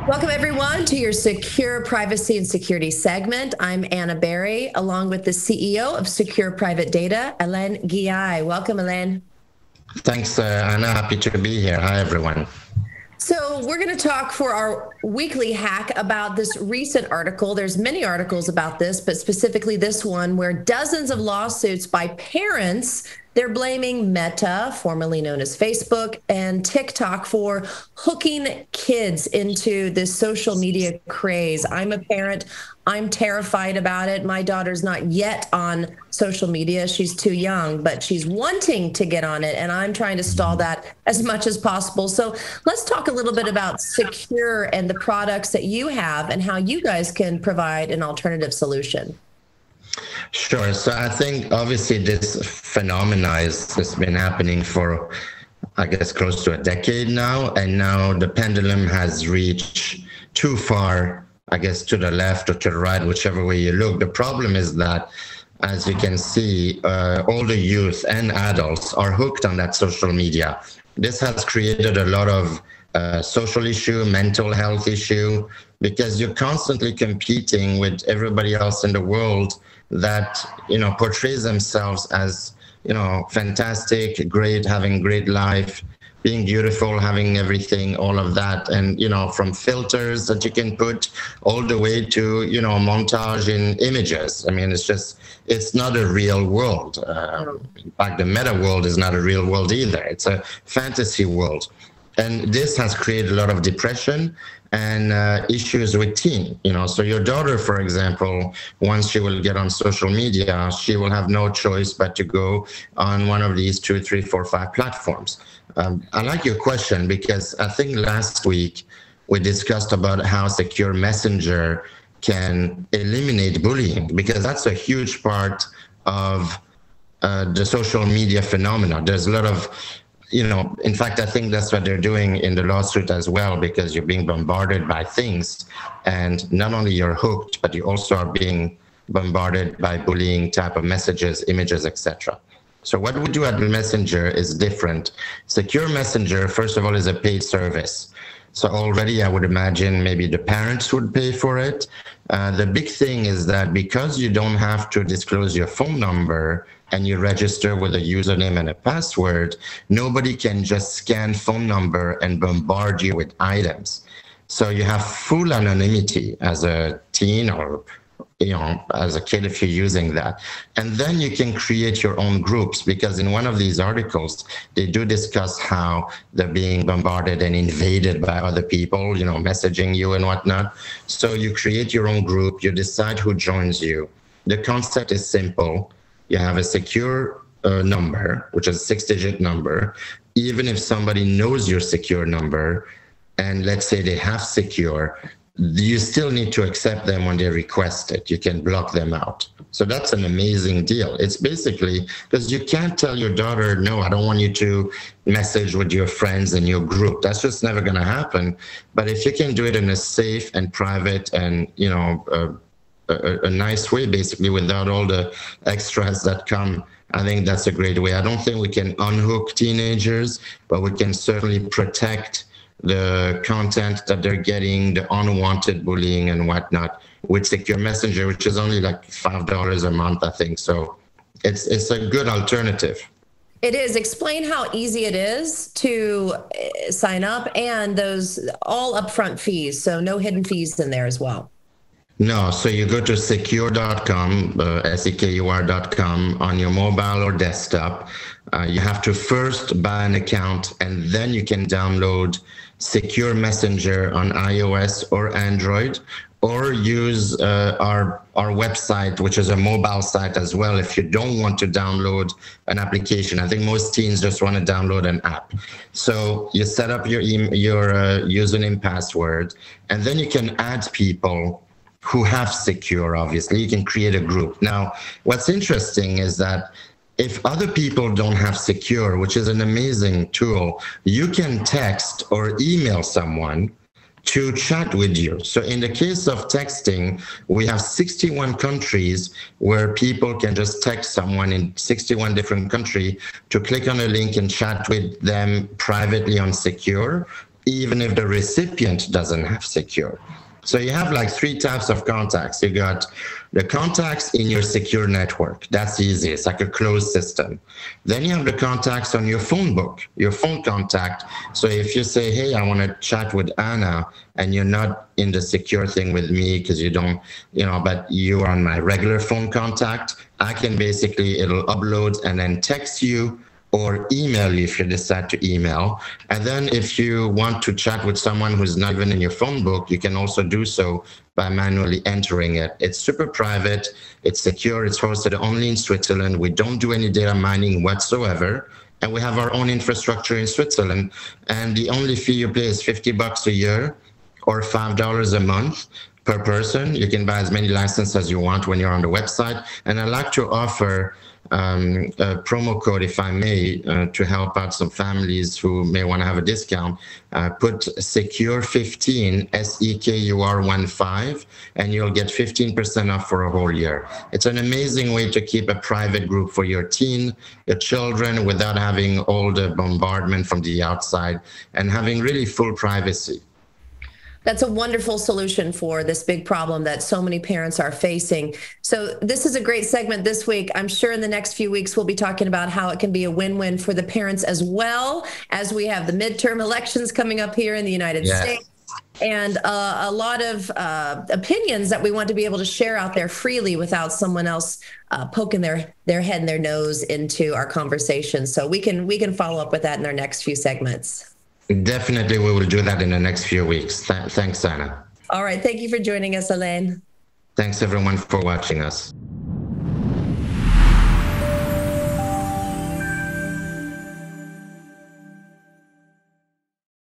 Welcome, everyone, to your Secure Privacy and Security segment. I'm Anna Berry, along with the CEO of Secure Private Data, Alain Ghia. Welcome, Alain. Thanks, Anna. Happy to be here. Hi, everyone. So we're going to talk for our weekly hack about this recent article. There's many articles about this, but specifically this one where dozens of lawsuits by parents, they're blaming Meta, formerly known as Facebook, and TikTok for hooking kids into this social media craze. I'm a parent. I'm terrified about it. My daughter's not yet on social media. She's too young, but she's wanting to get on it, and I'm trying to stall that as much as possible. So let's talk a little bit about Secure and the products that you have and how you guys can provide an alternative solution. Sure. So I think obviously this phenomenon has been happening for, I guess, close to a decade now. And now the pendulum has reached too far, I guess, to the left or to the right, whichever way you look. The problem is that, as you can see, older youth and adults are hooked on that social media. This has created a lot of social issue, mental health issue, because you're constantly competing with everybody else in the world that, portrays themselves as, fantastic, great, having great life, being beautiful, having everything, all of that. And, from filters that you can put all the way to, montage in images. I mean, it's not a real world. In fact, the meta world is not a real world either. It's a fantasy world. And this has created a lot of depression and issues with teen. So your daughter, for example, once she will get on social media, she will have no choice but to go on one of these 2, 3, 4, 5 platforms. I like your question because I think last week we discussed about how Secure Messenger can eliminate bullying, because that's a huge part of the social media phenomena. There's a lot of in fact, I think that's what they're doing in the lawsuit as well, because you're being bombarded by things. And not only you're hooked, but you also are being bombarded by bullying type of messages, images, etc. So what we do at Messenger is different. Secure Messenger, first of all, is a paid service. So already I would imagine maybe the parents would pay for it. The big thing is that because you don't have to disclose your phone number and you register with a username and a password, nobody can just scan phone number and bombard you with items. So you have full anonymity as a teen or as a kid if you're using that. And then you can create your own groups, because in one of these articles, they do discuss how they're being bombarded and invaded by other people, messaging you and whatnot. So you create your own group, you decide who joins you. The concept is simple. You have a secure number, which is a 6-digit number. Even if somebody knows your secure number, and let's say they have secure, you still need to accept them when they request it. You can block them out. So that's an amazing deal. It's basically because you can't tell your daughter, no, I don't want you to message with your friends in your group. That's just never going to happen. But if you can do it in a safe and private and, a nice way, basically, without all the extras that come, I think that's a great way. I don't think we can unhook teenagers, but we can certainly protect the content that they're getting, the unwanted bullying and whatnot, with Secure Messenger, which is only like $5 a month, I think. So it's a good alternative. It is. Explain how easy it is to sign up and those all upfront fees. So no hidden fees in there as well. No, so you go to secure.com, sekur.com on your mobile or desktop. You have to first buy an account, and then you can download Secure Messenger on iOS or Android, or use our website, which is a mobile site as well, if you don't want to download an application. I think most teens just want to download an app. So you set up your username, password, and then you can add people who have Secure. Obviously, you can create a group. Now, what's interesting is that if other people don't have Secure, which is an amazing tool, you can text or email someone to chat with you. So in the case of texting, we have 61 countries where people can just text someone in 61 different countries to click on a link and chat with them privately on Secure. even if the recipient doesn't have Sekur. So you have like three types of contacts. You got the contacts in your secure network. That's easy. It's like a closed system. Then you have the contacts on your phone book, your phone contact. So if you say, hey, I want to chat with Anna, and you're not in the secure thing with me because you don't, but you are on my regular phone contact, I can basically, it'll upload and then text you or email you if you decide to email. And then if you want to chat with someone who's not even in your phone book, you can also do so by manually entering it. It's super private, it's secure, it's hosted only in Switzerland. We don't do any data mining whatsoever. And we have our own infrastructure in Switzerland. And the only fee you pay is $50 a year or $5 a month per person. You can buy as many licenses as you want when you're on the website. And I'd like to offer a promo code, if I may, to help out some families who may want to have a discount. Put Sekur15, SEKUR15, and you'll get 15% off for a whole year. It's an amazing way to keep a private group for your teen, your children, without having all the bombardment from the outside and having really full privacy. That's a wonderful solution for this big problem that so many parents are facing. So this is a great segment this week. I'm sure in the next few weeks, we'll be talking about how it can be a win-win for the parents, as well as we have the midterm elections coming up here in the United States. And a lot of opinions that we want to be able to share out there freely without someone else poking their head and their nose into our conversation. So we can follow up with that in our next few segments. Definitely, we will do that in the next few weeks. Thanks, Anna. All right. Thank you for joining us, Alain. Thanks, everyone, for watching us.